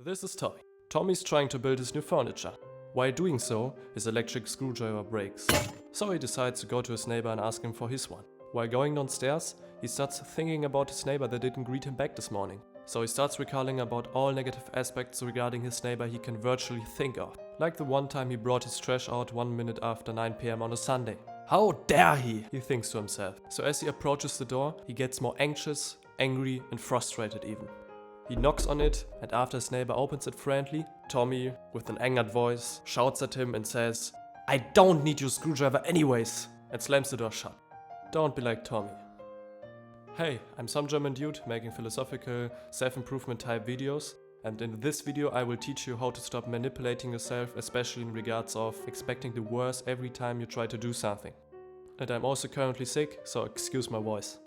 This is Tommy. Tommy's trying to build his new furniture. While doing so, his electric screwdriver breaks. So he decides to go to his neighbor and ask him for his one. While going downstairs, he starts thinking about his neighbor that didn't greet him back this morning. So he starts recalling about all negative aspects regarding his neighbor he can virtually think of. Like the one time he brought his trash out 1 minute after 9 PM on a Sunday. How dare he thinks to himself. So as he approaches the door, he gets more anxious, angry and frustrated even. He knocks on it, and after his neighbor opens it friendly, Tommy, with an angered voice, shouts at him and says, "I don't need your screwdriver anyways," and slams the door shut. Don't be like Tommy. Hey, I'm some German dude making philosophical, self-improvement type videos, and in this video I will teach you how to stop manipulating yourself, especially in regards of expecting the worst every time you try to do something. And I'm also currently sick, so excuse my voice.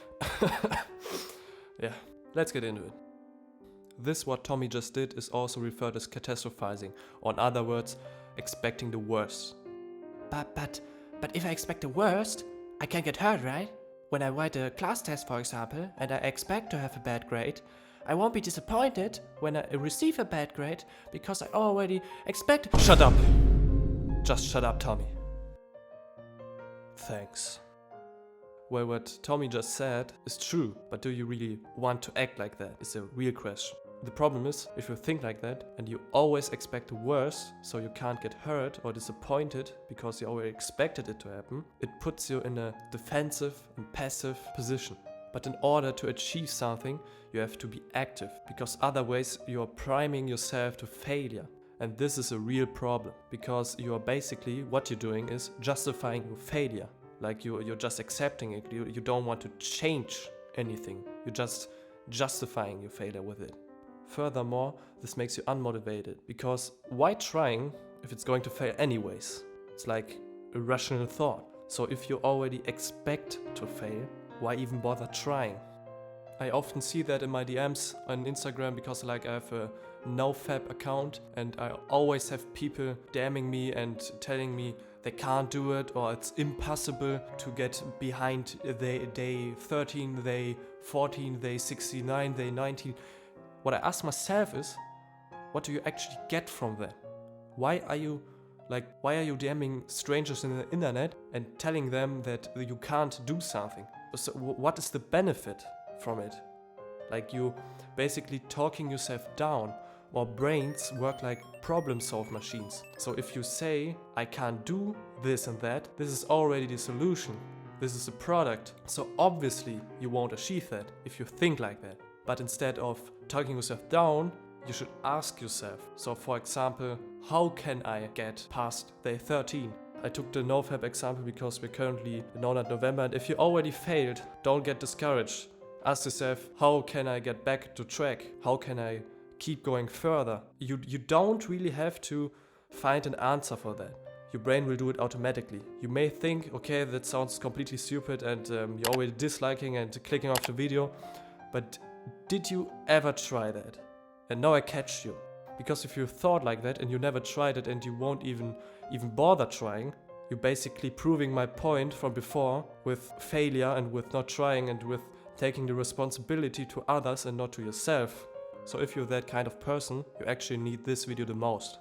Yeah, let's get into it. This what Tommy just did is also referred as catastrophizing, or in other words, expecting the worst. But if I expect the worst, I can get hurt, right? When I write a class test, for example, and I expect to have a bad grade, I won't be disappointed when I receive a bad grade because I already expect. Shut up! Just shut up, Tommy. Thanks. Well, what Tommy just said is true, but do you really want to act like that is a real question. The problem is, if you think like that and you always expect the worst, so you can't get hurt or disappointed because you already expected it to happen, it puts you in a defensive and passive position. But in order to achieve something, you have to be active, because otherwise you are priming yourself to failure. And this is a real problem, because you are basically, what you're doing is justifying your failure. Like you're just accepting it, you don't want to change anything, you're just justifying your failure with it. Furthermore, this makes you unmotivated, because why trying if it's going to fail anyways? It's like a rational thought. So if you already expect to fail, why even bother trying? I often see that in my DMs on Instagram, because I have a NoFap account and I always have people DMing me and telling me they can't do it, or it's impossible to get behind day 13, day 14, day 69, day 19. What I ask myself is, what do you actually get from that? Why are you DMing strangers in the internet and telling them that you can't do something? So what is the benefit from it? Like you basically talking yourself down. Our brains work like problem-solve machines. So if you say, I can't do this and that, this is already the solution. This is a product. So obviously you won't achieve that if you think like that. But instead of talking yourself down, you should ask yourself. So for example, how can I get past day 13? I took the NoFap example because we're currently in November, and if you already failed, don't get discouraged. Ask yourself, how can I get back to track? How can I keep going further? You don't really have to find an answer for that. Your brain will do it automatically. You may think, okay, that sounds completely stupid and you're already disliking and clicking off the video, but did you ever try that? And now I catch you. Because if you thought like that and you never tried it and you won't even bother trying, you're basically proving my point from before with failure and with not trying and with taking the responsibility to others and not to yourself. So if you're that kind of person, you actually need this video the most.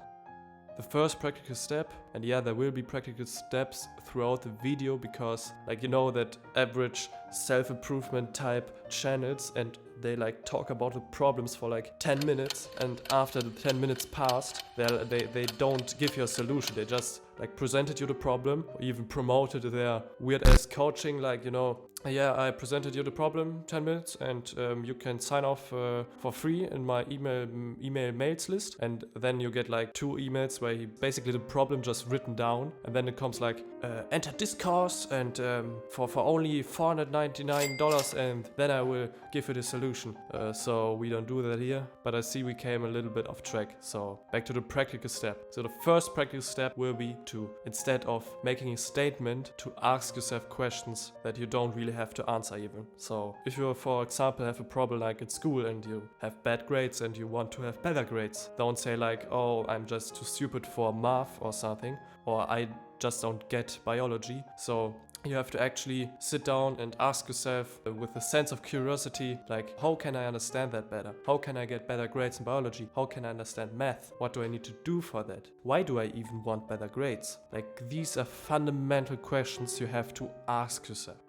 The first practical step, and yeah, there will be practical steps throughout the video, because that average self-improvement type channels, and they talk about the problems for 10 minutes, and after the 10 minutes passed, they don't give you a solution. They just presented you the problem, or even promoted their weird ass coaching, yeah, I presented you the problem, 10 minutes, and you can sign off for free in my email mails list. And then you get 2 emails where basically the problem just written down, and then it comes enter this course and for only $499, and then I will give you the solution. So we don't do that here, but I see we came a little bit off track. So back to the practical step. So the first practical step will be to, instead of making a statement, to ask yourself questions that you don't really have to answer even. So if you, for example, have a problem at school and you have bad grades and you want to have better grades, don't say oh, I'm just too stupid for math or something, or I just don't get biology. So You have to actually sit down and ask yourself with a sense of curiosity, like, how can I understand that better? How can I get better grades in biology? How can I understand math? What do I need to do for that? Why do I even want better grades? Like, these are fundamental questions you have to ask yourself.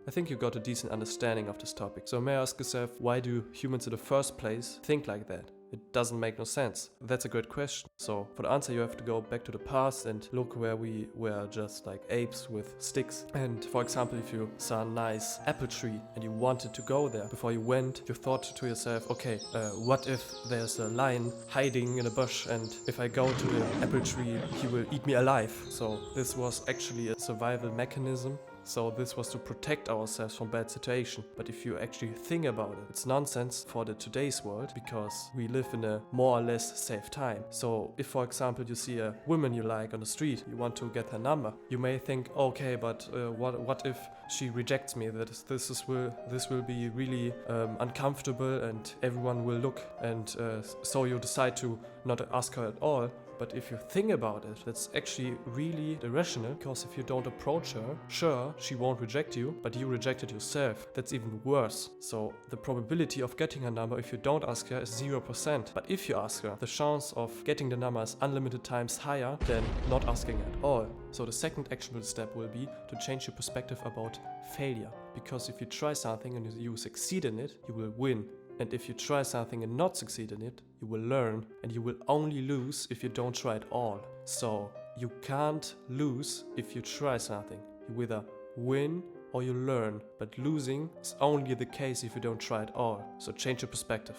I think you got a decent understanding of this topic. So may I ask yourself, why do humans in the first place think like that? It doesn't make no sense. That's a great question. So for the answer you have to go back to the past and look where we were just like apes with sticks. And for example, if you saw a nice apple tree and you wanted to go there, before you went, you thought to yourself, okay, what if there's a lion hiding in a bush, and if I go to the apple tree, he will eat me alive. So this was actually a survival mechanism. So this was to protect ourselves from bad situation. But if you actually think about it, it's nonsense for the today's world, because we live in a more or less safe time. So if, for example, you see a woman you like on the street, you want to get her number, you may think, okay, but what if she rejects me? That this will be really uncomfortable, and everyone will look, and so you decide to not ask her at all. But if you think about it, that's actually really irrational, because if you don't approach her, sure, she won't reject you, but you rejected yourself. That's even worse. So the probability of getting her number if you don't ask her is 0%. But if you ask her, the chance of getting the number is unlimited times higher than not asking at all. So the second actionable step will be to change your perspective about failure. Because if you try something and you succeed in it, you will win. And if you try something and not succeed in it, you will learn, and you will only lose if you don't try at all. So you can't lose if you try something. You either win or you learn, but losing is only the case if you don't try at all. So change your perspective.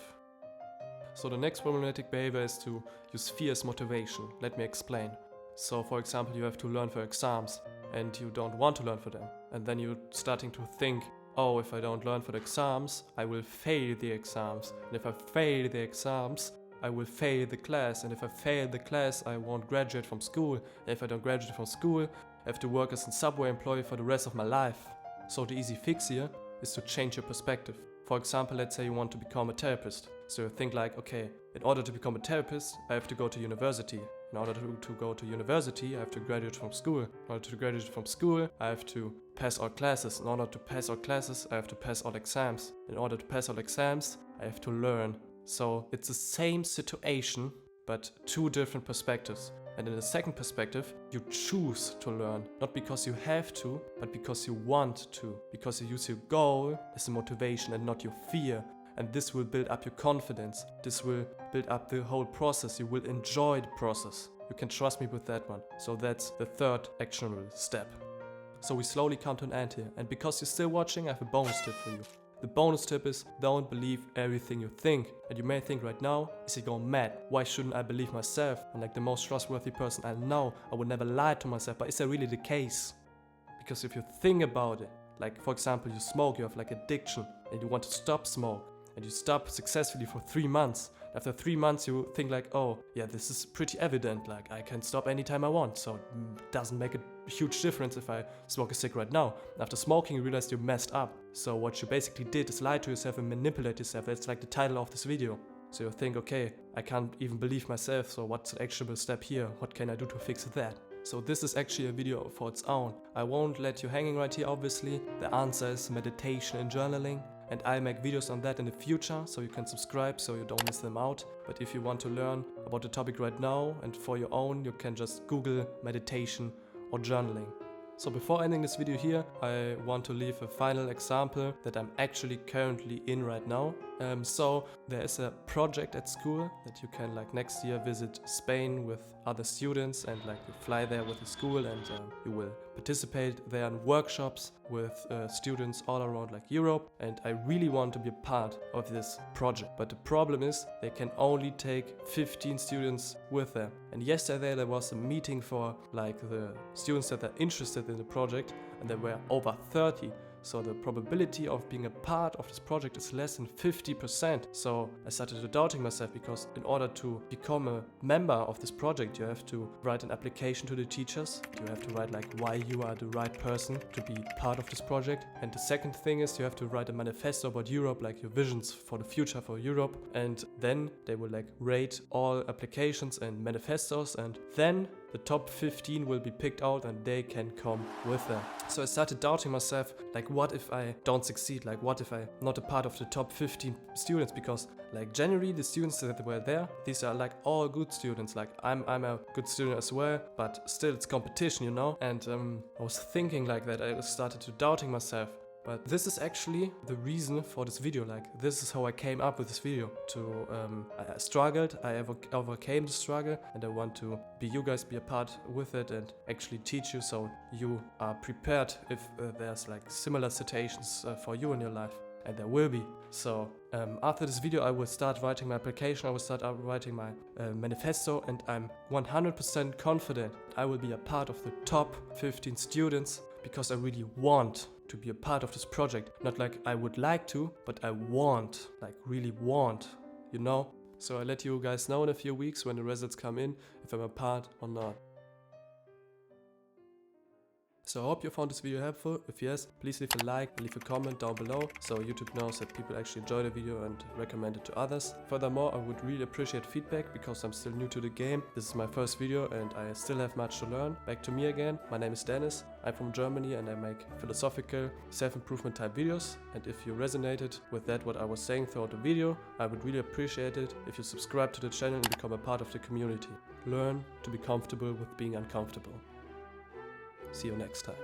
So the next problematic behavior is to use fear as motivation. Let me explain. So for example, you have to learn for exams and you don't want to learn for them. And then you're starting to think, oh, if I don't learn for the exams, I will fail the exams. And if I fail the exams, I will fail the class. And if I fail the class, I won't graduate from school. And if I don't graduate from school, I have to work as a subway employee for the rest of my life. So the easy fix here is to change your perspective. For example, let's say you want to become a therapist. So you think like, okay, in order to become a therapist, I have to go to university. In order to go to university, I have to graduate from school. In order to graduate from school, I have to pass all classes. In order to pass all classes, I have to pass all exams. In order to pass all exams, I have to learn. So it's the same situation, but two different perspectives. And in the second perspective, you choose to learn, not because you have to, but because you want to. Because you use your goal as a motivation and not your fear. And this will build up your confidence. This will build up the whole process. You will enjoy the process. You can trust me with that one. So that's the third actionable step. So we slowly come to an end here. And because you're still watching, I have a bonus tip for you. The bonus tip is, don't believe everything you think. And you may think right now, is he going mad? Why shouldn't I believe myself? I'm like the most trustworthy person I know. I would never lie to myself. But is that really the case? Because if you think about it, like for example, you smoke, you have like addiction, and you want to stop smoke. And you stop successfully for 3 months. After 3 months you think like, oh yeah, this is pretty evident, like I can stop anytime I want, so it doesn't make a huge difference if I smoke a cigarette now. After smoking you realize you messed up. So what you basically did is lie to yourself and manipulate yourself. That's like the title of this video. So you think, okay, I can't even believe myself, so what's the actionable step here? What can I do to fix that? So this is actually a video for its own. I won't let you hanging right here, obviously. The answer is meditation and journaling. And I'll make videos on that in the future, so you can subscribe so you don't miss them out. But if you want to learn about the topic right now and for your own, you can just Google meditation or journaling. So before ending this video here, I want to leave a final example that I'm actually currently in right now. So there is a project at school that you can like next year visit Spain with other students, and like you fly there with the school and you will participate there in workshops with students all around like Europe. And I really want to be a part of this project. But the problem is they can only take 15 students with them. And yesterday there was a meeting for like the students that are interested in the project, and there were over 30. So the probability of being a part of this project is less than 50%. So I started doubting myself, because in order to become a member of this project, you have to write an application to the teachers. You have to write like why you are the right person to be part of this project. And the second thing is you have to write a manifesto about Europe, like your visions for the future for Europe. And then they will like rate all applications and manifestos, and then the top 15 will be picked out and they can come with them. So I started doubting myself, like what if I don't succeed, like what if I'm not a part of the top 15 students, because like generally the students that were there, these are like all good students, like I'm a good student as well, but still it's competition, you know. And I was thinking like that, I started to doubting myself. But this is actually the reason for this video, like this is how I came up with this video. I struggled, I overcame the struggle, and I want to you guys be a part with it and actually teach you so you are prepared if there's like similar situations for you in your life. And there will be. So after this video I will start writing my application, I will start writing my manifesto, and I'm 100% confident I will be a part of the top 15 students, because I really want to be a part of this project. Not like I would like to, but I want, like really want, you know? So I'll let you guys know in a few weeks when the results come in, if I'm a part or not. So I hope you found this video helpful. If yes, please leave a like, leave a comment down below, so YouTube knows that people actually enjoy the video and recommend it to others. Furthermore, I would really appreciate feedback, because I'm still new to the game. This is my first video and I still have much to learn. Back to me again. My name is Dennis. I'm from Germany and I make philosophical, self-improvement type videos. And if you resonated with that, what I was saying throughout the video, I would really appreciate it if you subscribe to the channel and become a part of the community. Learn to be comfortable with being uncomfortable. See you next time.